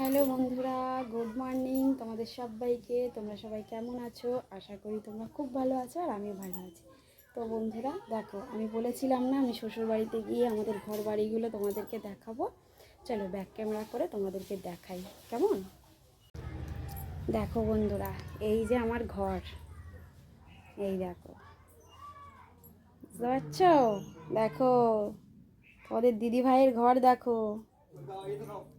Hello বন্ধুরা, good morning তোমাদের সবাইকে। তোমরা সবাই কেমন আছো? আশা করি তোমরা খুব ভালো আছো আর আমিও ভালো আছি। তো বন্ধুরা দেখো, আমি বলেছিলাম না আমি শ্বশুর বাড়িতে গিয়ে আমাদের ঘর বাড়িগুলো তোমাদেরকে দেখাবো। চলো ব্যাক ক্যামেরা করে তোমাদেরকে দেখাই কেমন। দেখো বন্ধুরা, এই যে আমার ঘর, এই দেখো, বুঝতে পারছো? দেখো তোমাদের দিদি ভাইয়ের ঘর দেখো।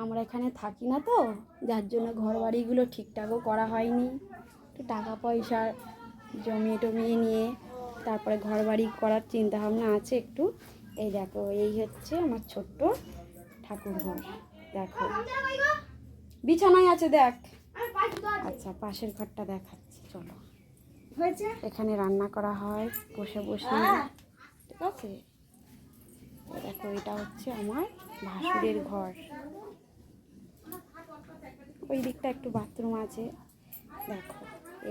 আমরা এখানে থাকি না তো, যার জন্য ঘর বাড়িগুলো ঠিকঠাকও করা হয়নি। একটু টাকা পয়সা জমিয়ে টমিয়ে নিয়ে তারপরে ঘর বাড়ি করার চিন্তা ভাবনা আছে একটু। এই দেখো, এই হচ্ছে আমার ছোট্ট ঠাকুর ঘর। দেখো বিছানায় আছে, দেখ। আচ্ছা, পাশের ঘরটা দেখাচ্ছি চলো। এখানে রান্না করা হয় বসে বসে, ঠিক আছে? দেখো, এটা হচ্ছে আমার ভাসুরের ঘর। ওই দিকটা একটু বাথরুম আছে। দেখো,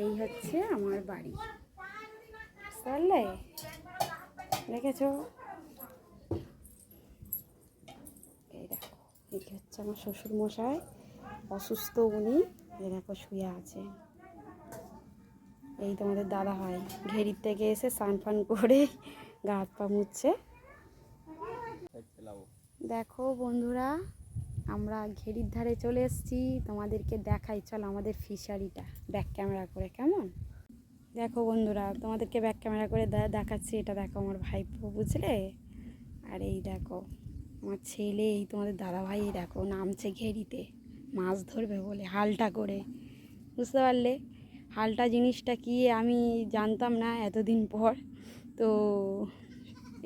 এই হচ্ছে আমার বাড়ি, বুঝতে পারলে? দেখেছো? এই দেখো, এই হচ্ছে আমার শ্বশুর মশাই, অসুস্থ উনি। এই দেখো শুয়ে আছে। এই তোমাদের দাদা হয় ঘেরির থেকে এসে স্নান ফান করে গা হাত পা মুছছে। দেখো বন্ধুরা, আমরা ঘেরির ধারে চলে এসেছি, তোমাদেরকে দেখাই চলো আমাদের ফিশারিটা ব্যাক ক্যামেরা করে কেমন। দেখো বন্ধুরা, তোমাদেরকে ব্যাক ক্যামেরা করে দেখাচ্ছি। এটা দেখো আমার ভাইপো, বুঝলে? আর এই দেখো আমার ছেলে, এই তোমাদের দাদাভাই দেখো নামছে ঘেরিতে মাছ ধরবে বলে হালটা করে, বুঝতে পারলে? হালটা জিনিসটা কি আমি জানতাম না এতদিন পর, তো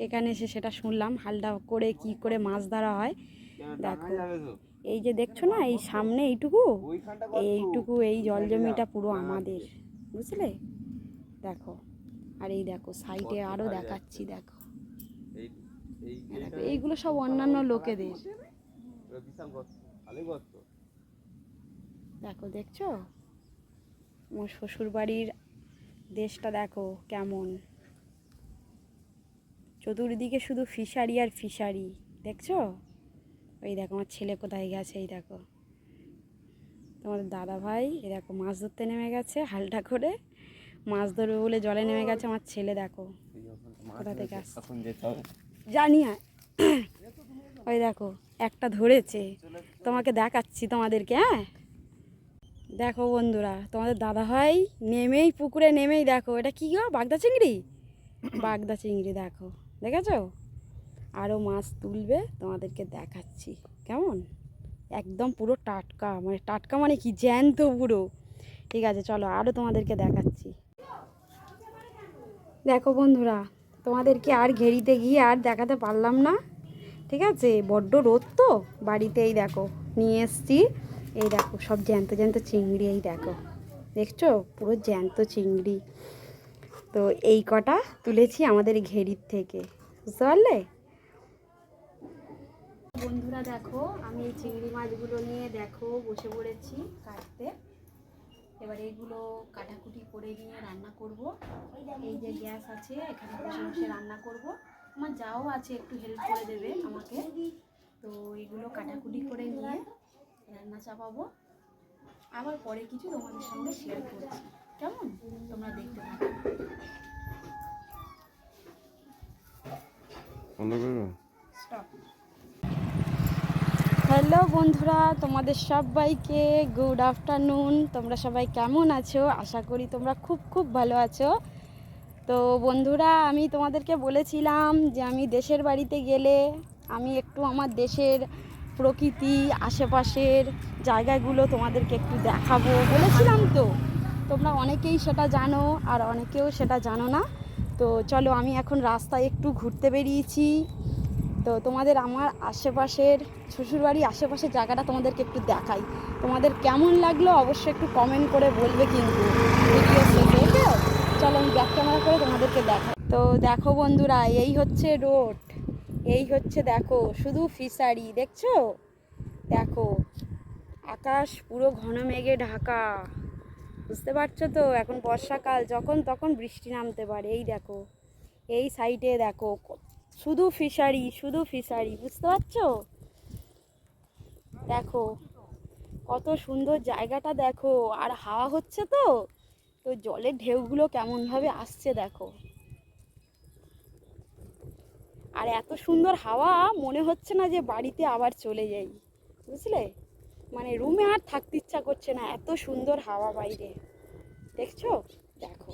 এখানে এসে সেটা শুনলাম হালটা করে কি করে মাছ ধরা হয়। দেখো এই যে দেখছো না, এই সামনে এইটুকু এই জল জমিটা পুরো আমাদের, বুঝলে? দেখো, আর এই দেখো সাইডে আরও দেখাচ্ছি। দেখো দেখো, এইগুলো সব অন্যান্য লোকেদের। দেখো, দেখছো আমার শ্বশুর বাড়ির দেশটা দেখো কেমন, চতুর্দিকে শুধু ফিশারি আর ফিশারি, দেখছো? এই দেখো আমার ছেলে কোথায় গেছে, এই দেখো তোমাদের দাদা ভাই এই দেখো মাছ ধরতে নেমে গেছে হালটা করে, মাছ ধরবে বলে জলে নেমে গেছে। আমার ছেলে দেখো কোথা থেকে আসছে জানি না। ওই দেখো একটা ধরেছে, তোমাকে দেখাচ্ছি তোমাদেরকে। হ্যাঁ দেখো বন্ধুরা, তোমাদের দাদা ভাই নেমেই পুকুরে নেমেই দেখো, এটা কি গো? বাগদা চিংড়ি, বাগদা চিংড়ি। দেখো, দেখেছো? আরও মাছ তুলবে, তোমাদেরকে দেখাচ্ছি কেমন। একদম পুরো টাটকা, মানে টাটকা মানে কি, জ্যান্ত পুরো। ঠিক আছে চলো আরও তোমাদেরকে দেখাচ্ছি। দেখো বন্ধুরা, তোমাদেরকে আর ঘেরিতে গিয়ে আর দেখাতে পারলাম না, ঠিক আছে? বড্ড রোদ তো বাড়িতেই, দেখো নিয়ে এসছি। এই দেখো সব জ্যান্ত জ্যান্ত চিংড়ি, এই দেখো দেখছো পুরো জ্যান্ত চিংড়ি। তো এই কটা তুলেছি আমাদের ঘেরির থেকে, বুঝতে পারলে? বন্ধুরা দেখো, আমি এই চিংড়ি মাছগুলো নিয়ে দেখো বসে পড়েছি কাটতে। এবার এইগুলো কাটাকুটি করে নিয়ে রান্না করব। এই যে গ্যাস আছে, এখানে বসে বসে রান্না করব। আমার যাও আছে, একটু হেল্প করে দেবে আমাকে। তো এইগুলো কাটাকুটি করে নিয়ে রান্না চাপাবো। আবার পরে কিছু তোমাদের সঙ্গে শেয়ার করছি কেমন, তোমরা দেখতে থাকো। হ্যালো বন্ধুরা, তোমাদের সবাইকে গুড আফটারনুন। তোমরা সবাই কেমন আছো? আশা করি তোমরা খুব খুব ভালো আছো। তো বন্ধুরা, আমি তোমাদেরকে বলেছিলাম যে আমি দেশের বাড়িতে গেলে আমি একটু আমার দেশের প্রকৃতি, আশেপাশের জায়গাগুলো তোমাদেরকে একটু দেখাবো বলেছিলাম। তো তোমরা অনেকেই সেটা জানো আর অনেকেও সেটা জানো না। তো চলো, আমি এখন রাস্তায় একটু ঘুরতে বেরিয়েছি। তো তোমাদের আমার আশেপাশের শ্বশুরবাড়ির আশেপাশের জায়গাটা তোমাদেরকে একটু দেখাই। তোমাদের কেমন লাগলো অবশ্যই একটু কমেন্ট করে বলবে কিন্তু ভিডিও শেষে, ওকে? চলো আমি ব্যাক ক্যামেরা করে তোমাদেরকে দেখাই। তো দেখো বন্ধুরা, এই হচ্ছে রোড, এই হচ্ছে দেখো শুধু ফিশারি, দেখছো? দেখো আকাশ পুরো ঘন মেঘে ঢাকা, বুঝতে পারছো তো? এখন বর্ষাকাল, যখন তখন বৃষ্টি নামতে পারে। এই দেখো এই সাইডে দেখো শুধু ফিশারি, শুধু ফিশারি, বুঝতে পারছো? দেখো কত সুন্দর জায়গাটা দেখো, আর হাওয়া হচ্ছে তো, তো জলের ঢেউগুলো কেমনভাবে আসছে দেখো। আর এত সুন্দর হাওয়া, মনে হচ্ছে না যে বাড়িতে আবার চলে যাই, বুঝলে? মানে রুমে আর থাকতে ইচ্ছা করছে না, এত সুন্দর হাওয়া বাইরে। দেখছো? দেখো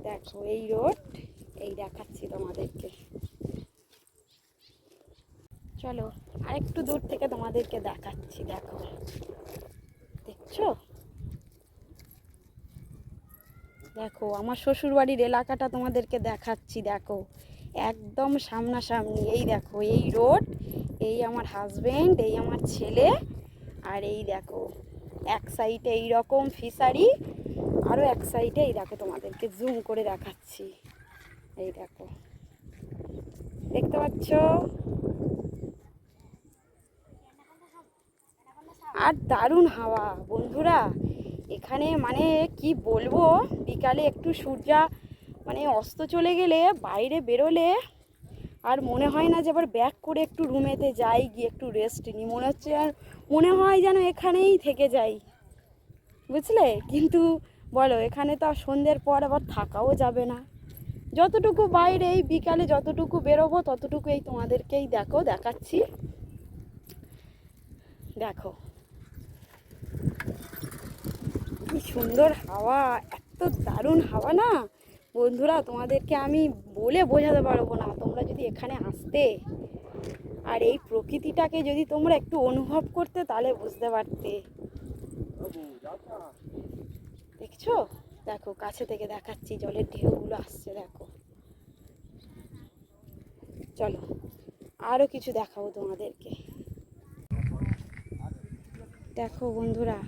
দেখো এই রোড, এই দেখাচ্ছি তোমাদেরকে। চলো আরেকটু দূর থেকে তোমাদেরকে দেখাচ্ছি, দেখো দেখছো? দেখো আমার শ্বশুরবাড়ির এলাকাটা তোমাদেরকে দেখাচ্ছি, দেখো একদম সামনাসামনি। এই দেখো এই রোড, এই আমার হাজবেন্ড, এই আমার ছেলে, আর এই দেখো এক সাইডে এইরকম ফিশারি, আরও এক সাইডে এই দেখো তোমাদেরকে জুম করে দেখাচ্ছি। এই দেখো, দেখতে পাচ্ছ? আর দারুণ হাওয়া বন্ধুরা এখানে, মানে কি বলবো, বিকালে একটু সূর্যা মানে অস্ত চলে গেলে বাইরে বেরোলে আর মনে হয় না যে আবার ব্যাক করে একটু রুমেতে যাই, গিয়ে একটু রেস্ট নিই, মনে হচ্ছে আর মনে হয় যেন এখানেই থেকে যাই, বুঝলে? কিন্তু বলো এখানে তো সন্ধ্যের পর আবার থাকাও যাবে না। যতটুকু বাইরে এই বিকালে যতটুকু বেরোবো ততটুকু এই তোমাদেরকেই দেখো দেখাচ্ছি। দেখো কি সুন্দর হাওয়া, এত দারুণ হাওয়া না বন্ধুরা, তোমাদেরকে আমি বলে বোঝাতে পারবো না। তোমরা যদি এখানে আসতে আর এই প্রকৃতিটাকে যদি তোমরা একটু অনুভব করতে তাহলে বুঝতে পারতে। দেখছো? দেখো কাছে থেকে দেখাচ্ছি, জলের ঢেউগুলো আসছে দেখো। চলো আরও কিছু দেখাবো তোমাদেরকে। দেখো বন্ধুরা,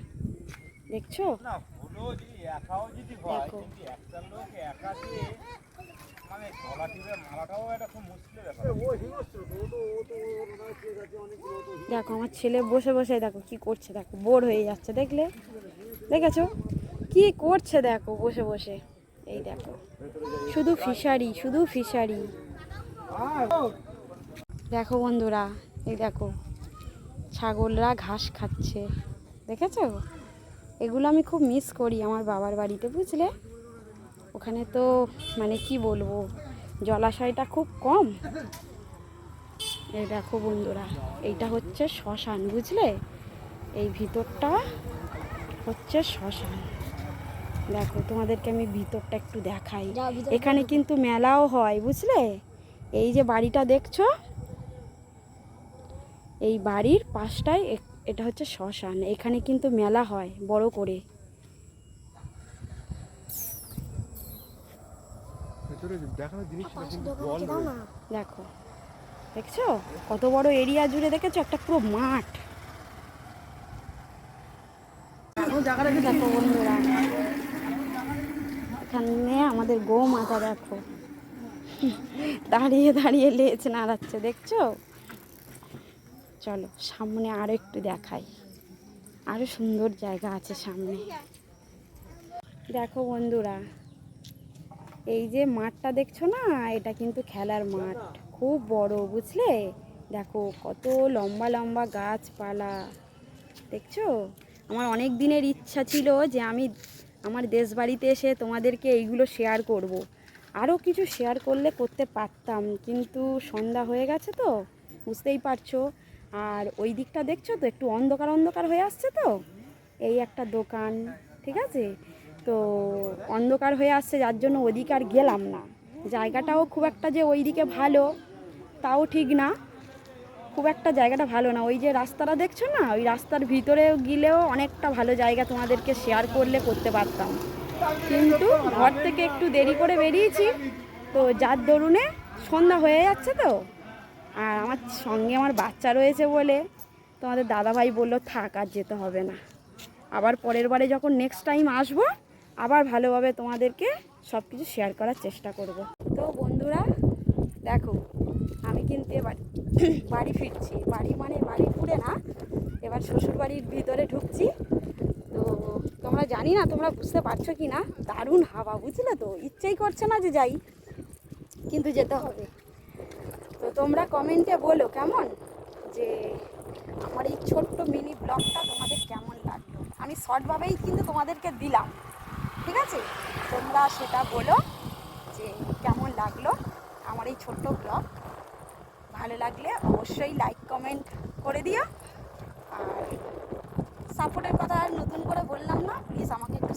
দেখছো? দেখো দেখো আমার ছেলে বসে বসে দেখো কি করছে, দেখো বোর হয়ে যাচ্ছে, দেখলে? দেখেছো কি করছে দেখো বসে বসে? এই দেখো শুধু ফিশারি, শুধু ফিশারি। দেখো বন্ধুরা, এই দেখো ছাগলরা ঘাস খাচ্ছে, দেখেছো? এগুলো আমি খুব মিস করি আমার বাবার বাড়িতে, বুঝলে? ওখানে তো মানে কি বলবো, জলাশয়টা খুব কম। এই দেখো বন্ধুরা, এইটা হচ্ছে শ্মশান, বুঝলে? এই ভিতরটা হচ্ছে শ্মশান। দেখো তোমাদেরকে আমি ভিতরটা একটু দেখাই। এখানে কিন্তু মেলাও হয়, বুঝলে? এই যে বাড়িটা দেখছো, এই বাড়ির পাশটায় এটা হচ্ছে শ্মশান। এখানে কিন্তু মেলা হয় বড় করে। দেখো দেখছো কত বড় এরিয়া জুড়ে, দেখেছো? একটা পুরো মাঠ। দেখো বন্ধুরা, এখানে আমাদের গৌমাতা দেখো দাঁড়িয়ে দাঁড়িয়ে লেজ নাড়াচ্ছে, দেখছো? চলো সামনে আরো একটু দেখাই, আরো সুন্দর জায়গা আছে সামনে। দেখো বন্ধুরা, এই যে মাঠটা দেখছো না, এটা কিন্তু খেলার মাঠ, খুব বড়, বুঝলে? দেখো কত লম্বা লম্বা গাছপালা, দেখছো? আমার অনেক দিনের ইচ্ছা ছিল যে আমি আমার দেশ বাড়িতে এসে তোমাদেরকে এইগুলো শেয়ার করব। আরও কিছু শেয়ার করতে পারতাম, কিন্তু সন্ধ্যা হয়ে গেছে তো, বুঝতেই পারছো। আর ওই দিকটা দেখছো তো একটু অন্ধকার অন্ধকার হয়ে আসছে তো, এই একটা দোকান, ঠিক আছে? তো অন্ধকার হয়ে আসছে যার জন্য ওদিকে আর গেলাম না। জায়গাটাও খুব একটা যে ওই দিকে ভালো তাও ঠিক না, খুব একটা জায়গাটা ভালো না। ওই যে রাস্তাটা দেখছো না, ওই রাস্তার ভিতরে গেলেও অনেকটা ভালো জায়গা তোমাদেরকে শেয়ার করতে পারতাম, কিন্তু ঘর থেকে একটু দেরি করে বেরিয়েছি তো, যার দরুনে সন্ধ্যা হয়ে যাচ্ছে তো। আর আমার সঙ্গে আমার বাচ্চা রয়েছে বলে তোমাদের দাদাভাই বললো থাক আর যেতে হবে না, আবার পরের বারে যখন নেক্সট টাইম আসবো আবার ভালোভাবে তোমাদেরকে সব কিছু শেয়ার করার চেষ্টা করব। তো বন্ধুরা দেখো, আমি কিন্তু এবার বাড়ি ফিরছি, বাড়ি মানে বাড়ি ঘুরে না, এবার শ্বশুরবাড়ির ভিতরে ঢুকছি। তো তোমরা জানি না তোমরা বুঝতে পারছো কি না, দারুণ হাওয়া, বুঝলে তো? ইচ্ছেই করছে না যে যাই, কিন্তু যেতে হবে। তো তোমরা কমেন্টে বলো কেমন, যে আমার এই ছোট্ট মিনি ব্লগটা তোমাদের শর্টভাবেই কিন্তু তোমাদেরকে দিলাম, ঠিক আছে? তোমরা সেটা বলো যে কেমন লাগলো আমার এই ছোট্ট ব্লগ। ভালো লাগলে অবশ্যই লাইক কমেন্ট করে দিও। আর সাপোর্টের কথা আর নতুন করে বললাম না, প্লিজ আমাকে একটু